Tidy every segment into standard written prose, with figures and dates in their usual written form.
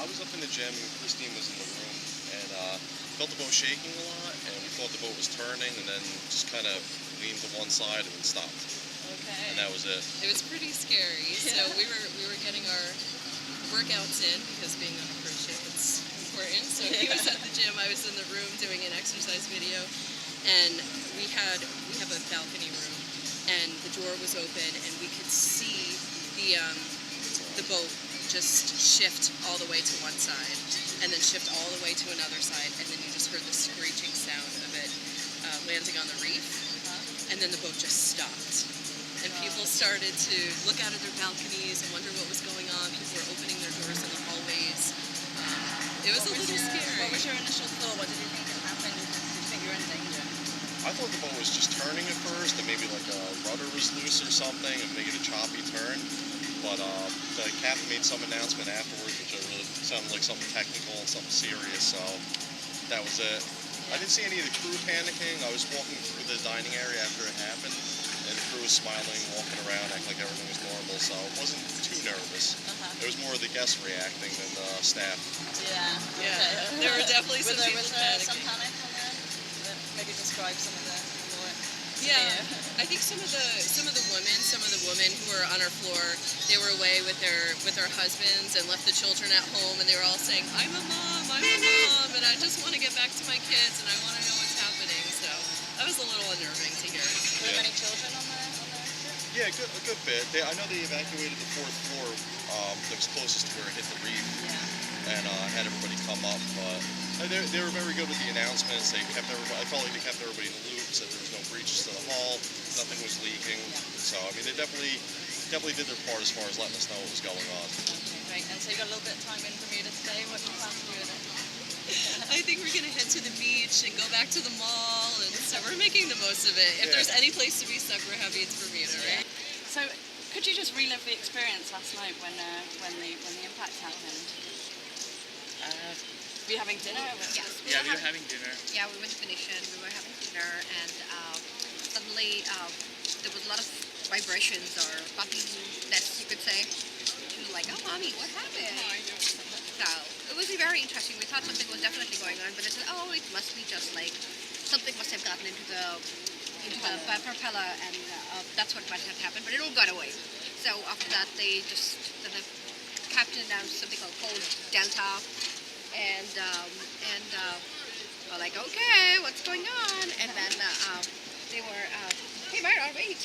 was up in the gym, and Christine was in the room, and felt the boat shaking a lot, and we thought the boat was turning, and then just kind of leaned to one side and then stopped. Okay. And that was it. It was pretty scary. Yeah. So we were getting our workouts in because being on a cruise ship it's important. So he was at the gym, I was in the room doing an exercise video, and we have a balcony room, and the door was open, and we could see the boat just shift all the way to one side, and then shift all the way to another side, and then you just heard the screeching sound of it landing on the reef, and then the boat just stopped. And people started to look out of their balconies and wonder what was going on. People were opening their doors in the hallways. It was a little scary. What was your initial thought? What did you think had happened? Did you think you were in danger? I thought the boat was just turning at first, and maybe like a rudder was loose or something, and making a choppy turn. But the captain made some announcement afterwards, which really sounded like something technical and something serious. So that was it. I didn't see any of the crew panicking. I was walking through the dining area after it happened, and the crew was smiling, walking around, acting like everything was normal. So I wasn't too nervous. It was more of the guests reacting than the staff. Yeah. Yeah, Okay. there were definitely some Was people there some panicking. panic on there? Maybe describe some of the more Yeah, severe. I think some of the women who were on our floor, they were away with their husbands and left the children at home, and they were all saying, I'm a mom, and I just want to get back to my kids, and I want to know what's happening. So that was a little unnerving to hear. Were there many children on the ship? Yeah, a good bit. I know they evacuated the fourth floor that was closest to where it hit the reef, and had everybody come up. But they were very good with the announcements. They kept everybody. I felt like they kept everybody in the loop. Said there was no breaches to the hull, nothing was leaking. So I mean, they definitely did their part as far as letting us know what was going on. Okay, great. And so you got a little bit of time in Bermuda today. What do you plan to do with it? I think we're gonna head to the beach and go back to the mall, and so we're making the most of it. If there's any place to be stuck, we're happy it's Bermuda, right? So, could you just relive the experience last night when the impact happened? Were you having dinner? Yes, Yeah, we were having dinner. yeah, we went to Venetian, we were having dinner, and suddenly there was a lot of vibrations or bumpiness, you could say. She was like, oh, mommy, what happened? So it was very interesting. We thought something was definitely going on, but it said, oh, it must be just like something must have gotten into the propeller, and that's what must have happened. But it all got away. So after that, the captain announced something called cold delta, and we're like, okay, what's going on? And then they were, hey, Myra, wait.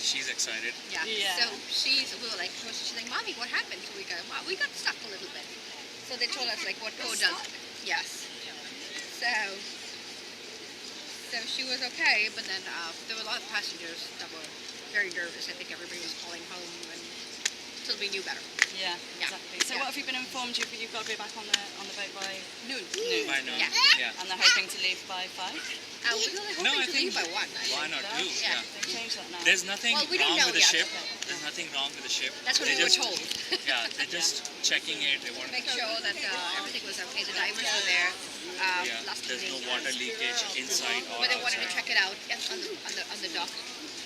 She's excited. Yeah. Yeah. So we were like, she's like, mommy, what happened? So we got stuck a little bit. So they told us like what code does. Yes. So she was okay, but then there were a lot of passengers that were very nervous. I think everybody was calling home until we knew better. Yeah, Yeah. exactly. So, Yeah. what have you been informed? You've got to be back on the boat by Noon. By now. Yeah. Yeah. and they're hoping to leave by 5. We were No, hoping I to think leave by 1. One or two. Yeah. Yeah. They've changed that now. There's nothing Well, we don't wrong know with the yet. ship. There's nothing wrong with the ship. That's what They we were just- told. Yeah, they're just checking it. They want to Make sure that everything was okay. The divers were there last there's no evening. water leakage inside or But they wanted to outside. check it out on the dock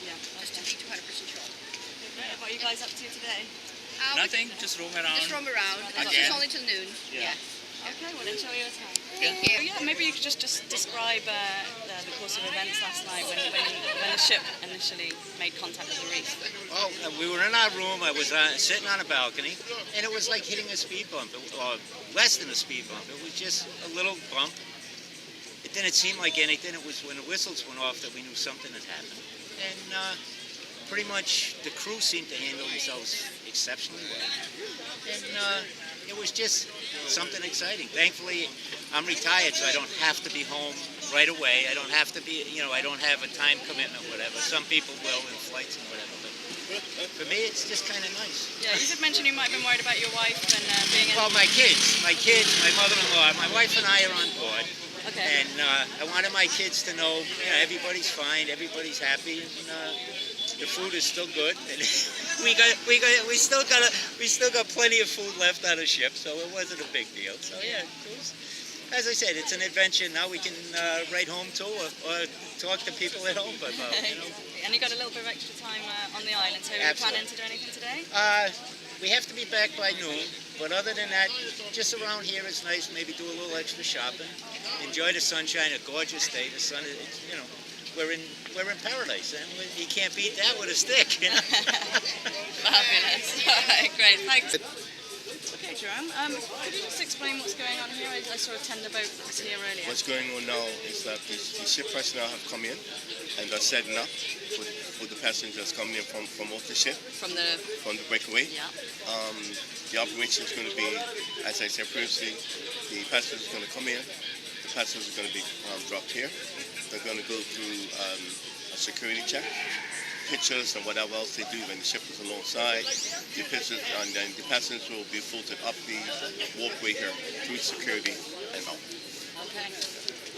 Yeah. just to be 200% sure. What are you guys up to today? Nothing, just roam around. Just roam around. It's Again. just only till noon. Yeah. Okay, well, enjoy your time. Thank Oh, you. yeah, maybe you could just describe the course of events last night when the ship initially made contact with the reef. Oh, we were in our room. I was sitting on a balcony, and it was like hitting a speed bump, or less than a speed bump. It was just a little bump. It didn't seem like anything. It was when the whistles went off that we knew something had happened. And pretty much the crew seemed to handle themselves exceptionally well. And it was just something exciting. Thankfully, I'm retired, so I don't have to be home right away. I don't have to be, I don't have a time commitment, whatever. Some people will in flights and whatever, but for me, it's just kind of nice. Yeah, you did mention you might have been worried about your wife and being in... Well, my kids, my mother-in-law, my wife and I are on board. Okay. And I wanted my kids to know, everybody's fine, everybody's happy, and the food is still good. And we still got plenty of food left on the ship, so it wasn't a big deal. So yeah, it was, as I said, it's an adventure. Now we can write home too, or talk to people at home. But And you got a little bit of extra time on the island, so are you Absolutely. planning to do anything today? we have to be back by noon. But other than that, just around here it's nice. Maybe do a little extra shopping. Enjoy the sunshine. A gorgeous day. The sun, we're in paradise, and you can't beat that with a stick. You know? Fabulous. All right, great. Thanks. Okay, Jerome. Could you just explain what's going on here? I saw a tender boat that was here earlier. What's going on now is that the ship personnel have come in and are setting up for the passengers coming in from off the ship, From the from the breakaway. yeah. The operation is going to be, as I said previously, the passengers are going to come in, the passengers are going to be dropped here. They're going to go through a security check, pictures and whatever else they do when the ship is alongside. The pictures and then the passengers will be floated up the walkway here through security and out. Okay.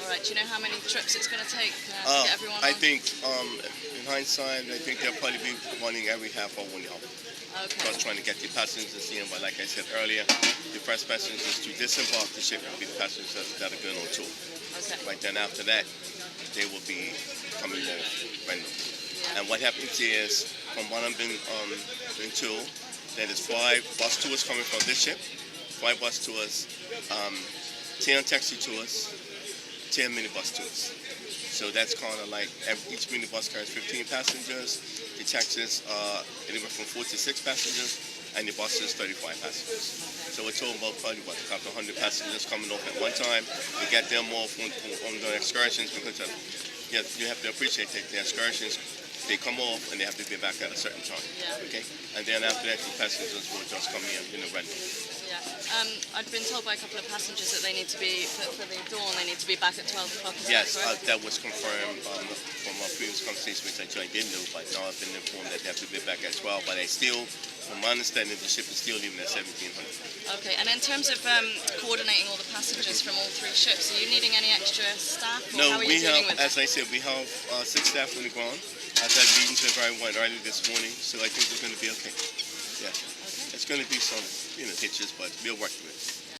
All right. Do you know how many trips it's going to take to get everyone I on? think, in hindsight, I think they'll probably be running every half hour, 1 hour. Okay. Just trying to get the passengers in, but like I said earlier, the first passengers to disembark the ship will be the passengers that are going on tour. Okay. Right then after that, they will be coming off random. And what happens is, from what I've been told, that is 5 bus tours coming from this ship, 5 bus tours, 10 taxi tours, 10 minibus tours. So that's kind of like each minibus carries 15 passengers. The taxis are anywhere from 4 to 6 passengers, and the buses 35 passengers. So we're talking about probably a couple of 100 passengers coming off at one time. We get them off on the excursions because you have to appreciate that the excursions, they come off and they have to be back at a certain time. Yeah. Okay, and then after that, the passengers will just come in the rental. Yeah. I'd been told by a couple of passengers that they need to be, for the Dawn, they need to be back at 12 o'clock. Is Yes, that correct? that was confirmed from our previous conversation, which I didn't know, but now I've been informed that they have to be back at 12. But from my understanding, the ship is still leaving at 1700. Okay. And in terms of coordinating all the passengers from all 3 ships, are you needing any extra staff? Or No, how are you we dealing have, with as I said, we have 6 staff on the ground. As I lead into everyone early this morning, so I think we're going to be okay. Yeah, Okay. it's going to be some, hitches, but we'll work with it.